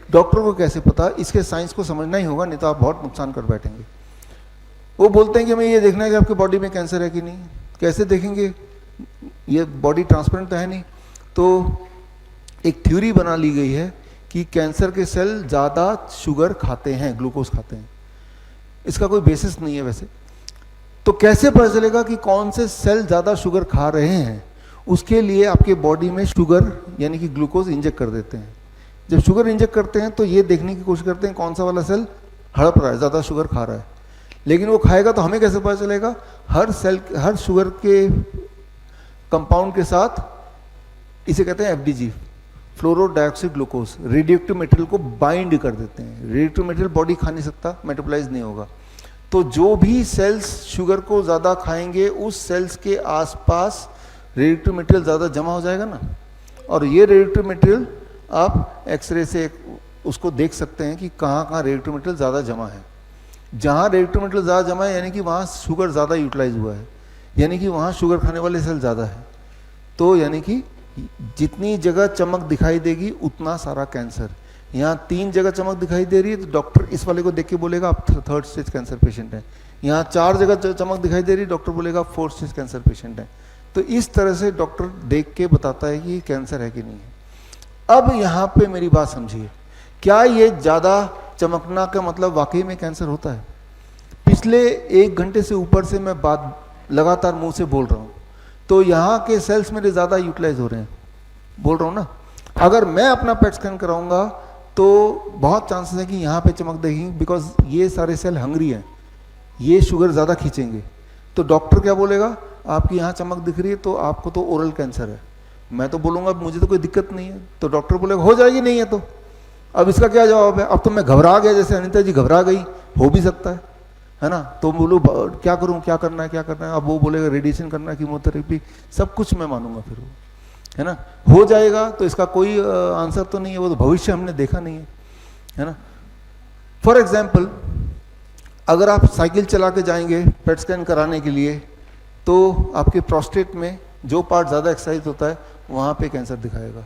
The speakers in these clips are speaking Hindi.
डॉक्टर को कैसे पता? इसके साइंस को समझना ही होगा, नहीं तो आप बहुत नुकसान कर बैठेंगे। वो बोलते हैं कि हमें ये देखना है कि आपकी बॉडी में कैंसर है कि नहीं। कैसे देखेंगे? ये बॉडी ट्रांसपेरेंट तो है नहीं। तो एक थ्योरी बना ली गई है कि कैंसर के सेल ज़्यादा शुगर खाते हैं, ग्लूकोज खाते हैं। इसका कोई बेसिस नहीं है वैसे। तो कैसे पता चलेगा कि कौन से सेल ज़्यादा शुगर खा रहे हैं? उसके लिए आपके बॉडी में शुगर यानी कि ग्लूकोज इंजेक्ट कर देते हैं। जब शुगर इंजेक्ट करते हैं तो ये देखने की कोशिश करते हैं कौन सा वाला सेल हड़प रहा है, ज़्यादा शुगर खा रहा है। लेकिन वो खाएगा तो हमें कैसे पता चलेगा? हर सेल, हर शुगर के कंपाउंड के साथ, इसे कहते हैं एफडीजी, फ्लोरो डाइऑक्साइड ग्लूकोज, रेडियोएक्टिव मटेरियल को बाइंड कर देते हैं। रेडियोएक्टिव मटेरियल बॉडी खा नहीं सकता, मेटाबोलाइज नहीं होगा। तो जो भी सेल्स शुगर को ज़्यादा खाएंगे उस सेल्स के आसपास रेडियोएक्टिव मटेरियल ज़्यादा जमा हो जाएगा ना। और ये रेडियोएक्टिव मटेरियल आप एक्सरे से उसको देख सकते हैं कि कहाँ कहाँ रेडियोएक्टिव मटेरियल ज़्यादा जमा है। जहाँ रेडियोएक्टिव मटेरियल ज़्यादा जमा है यानी कि वहाँ शुगर ज़्यादा यूटिलाइज हुआ है, यानी कि वहाँ शुगर खाने वाले सेल ज़्यादा है। तो यानी कि जितनी जगह चमक दिखाई देगी उतना सारा कैंसर। यहाँ 3 जगह चमक दिखाई दे रही है तो डॉक्टर इस वाले को देख के बोलेगा आप 3rd स्टेज कैंसर पेशेंट हैं। यहाँ 4 जगह चमक दिखाई दे रही है, डॉक्टर बोलेगा 4th स्टेज कैंसर पेशेंट है। तो इस तरह से डॉक्टर देख के बताता है कि कैंसर है कि नहीं है। अब यहाँ पे मेरी बात समझिए, क्या ये ज़्यादा चमकना का मतलब वाकई में कैंसर होता है? पिछले 1 घंटे से ऊपर से मैं बात लगातार मुंह से बोल रहा हूँ, तो यहाँ के सेल्स मेरे ज़्यादा यूटिलाइज हो रहे हैं, बोल रहा हूँ ना। अगर मैं अपना पेट स्कैन कराऊंगा तो बहुत चांसेस है कि यहाँ पे चमक देगी, बिकॉज ये सारे सेल हंग्री हैं, ये शुगर ज़्यादा खींचेंगे। तो डॉक्टर क्या बोलेगा? आपकी यहाँ चमक दिख रही है तो आपको तो ओरल कैंसर है। मैं तो बोलूँगा मुझे तो कोई दिक्कत नहीं है, तो डॉक्टर बोलेगा हो जाएगी, नहीं है तो। अब इसका क्या जवाब है? अब तो मैं घबरा गया, जैसे अनिता जी घबरा गई, हो भी सकता है ना। तो बोलो क्या करूँ, क्या करना है, क्या करना है? अब वो बोलेगा रेडिएशन करना है, कीमोथेरेपी, सब कुछ मैं मानूंगा फिर वो, है ना। हो जाएगा तो इसका कोई आंसर तो नहीं है, वो तो भविष्य हमने देखा नहीं है ना। फॉर एग्जाम्पल, अगर आप साइकिल चला के जाएंगे पेट स्कैन कराने के लिए तो आपके प्रोस्टेट में जो पार्ट ज़्यादा एक्सरसाइज होता है वहाँ पे कैंसर दिखाएगा।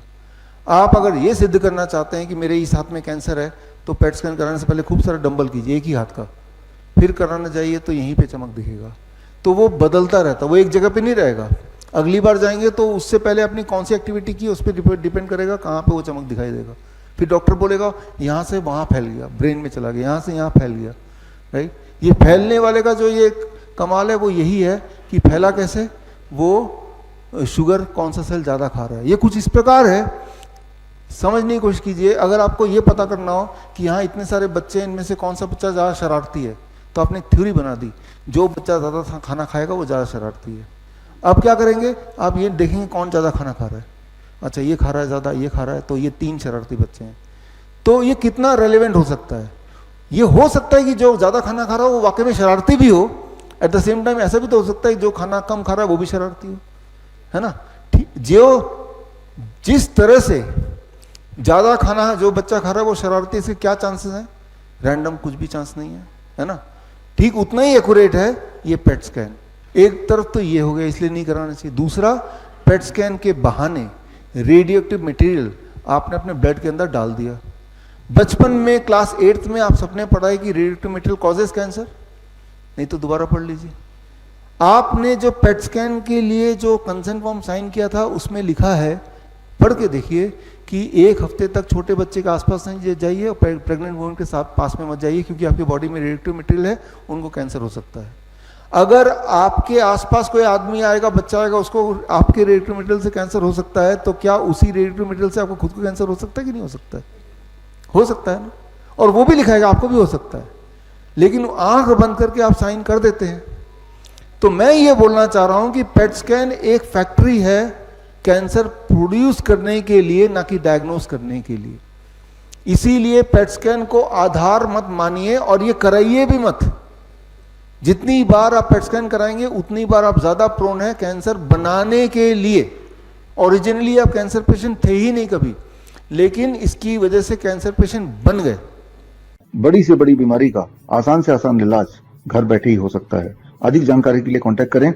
आप अगर ये सिद्ध करना चाहते हैं कि मेरे इस हाथ में कैंसर है तो पेट स्कैन कराने से पहले खूब सारा डंबल कीजिए एक ही हाथ का, फिर कराना जाइए तो यहीं पे चमक दिखेगा। तो वो बदलता रहता, वो एक जगह पे नहीं रहेगा। अगली बार जाएंगे तो उससे पहले अपनी कौन सी एक्टिविटी की उस पर डिपेंड करेगा कहाँ पे वो चमक दिखाई देगा। फिर डॉक्टर बोलेगा यहाँ से वहाँ फैल गया, ब्रेन में चला गया, यहाँ से यहाँ फैल गया, राइट। ये फैलने वाले का जो ये कमाल है वो यही है कि फैला कैसे, वो शुगर कौन सा सेल ज़्यादा खा रहा है। ये कुछ इस प्रकार है, समझने की कोशिश कीजिए। अगर आपको ये पता करना हो कि यहाँ इतने सारे बच्चे हैं, इनमें से कौन सा बच्चा ज़्यादा शरारती है, तो आपने एक थ्योरी बना दी, जो बच्चा ज़्यादा खाना खाएगा वो ज़्यादा शरारती है। अब क्या करेंगे? आप ये देखेंगे कौन ज़्यादा खाना खा रहा है। अच्छा ये खा रहा है ज़्यादा, ये खा रहा है, तो ये 3 शरारती बच्चे हैं। तो ये कितना रेलेवेंट हो सकता है? ये हो सकता है कि जो ज़्यादा खाना खा रहा हो वो वाकई में शरारती भी हो, एट द सेम टाइम ऐसा भी तो हो सकता है जो खाना कम खा रहा है वो भी शरारती हो, है ना। जो जिस तरह से ज़्यादा खाना जो बच्चा खा रहा है वो शरारती, इसके क्या चांसेस हैं? रैंडम कुछ भी चांस नहीं है ना। ठीक उतना ही एक्यूरेट है ये पेट स्कैन। एक तरफ तो ये हो गया, इसलिए नहीं कराना चाहिए। दूसरा, पेट स्कैन के बहाने रेडियोएक्टिव मटेरियल आपने अपने ब्लड के अंदर डाल दिया। बचपन में क्लास 8th में आप सबने पढ़ा है कि रेडियोएक्टिव मटेरियल कॉजेज कैंसर, नहीं तो दोबारा पढ़ लीजिए। आपने जो पेट स्कैन के लिए जो कंसेंट फॉर्म साइन किया था उसमें लिखा है, पढ़ के देखिए, कि 1 हफ्ते तक छोटे बच्चे के आसपास नहीं जाइए और प्रेग्नेंट वुमन के साथ पास में मत जाइए, क्योंकि आपकी बॉडी में रेडियोएक्टिव मटेरियल है, उनको कैंसर हो सकता है। अगर आपके आसपास कोई आदमी आएगा, बच्चा आएगा, उसको आपके रेडियोएक्टिव मटेरियल से कैंसर हो सकता है, तो क्या उसी रेडियोएक्टिव मटेरियल से आपको खुद को कैंसर हो सकता है कि नहीं हो सकता है? हो सकता है ना। और वो भी लिखाएगा आपको भी हो सकता है, लेकिन आंख बंद करके आप साइन कर देते हैं। तो मैं ये बोलना चाह रहा हूं कि पेट स्कैन एक फैक्ट्री है कैंसर प्रोड्यूस करने के लिए, ना कि डायग्नोस करने के लिए। इसीलिए पेट स्कैन को आधार मत मानिए और ये कराइए भी मत। जितनी बार आप पेट स्कैन कराएंगे उतनी बार आप ज्यादा प्रोन है कैंसर बनाने के लिए। ओरिजिनली आप कैंसर पेशेंट थे ही नहीं कभी, लेकिन इसकी वजह से कैंसर पेशेंट बन गए। बड़ी से बड़ी बीमारी का आसान से आसान इलाज घर बैठे ही हो सकता है। अधिक जानकारी के लिए कांटेक्ट करें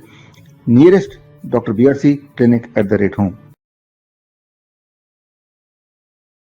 nearest doctor BRC clinic @ home.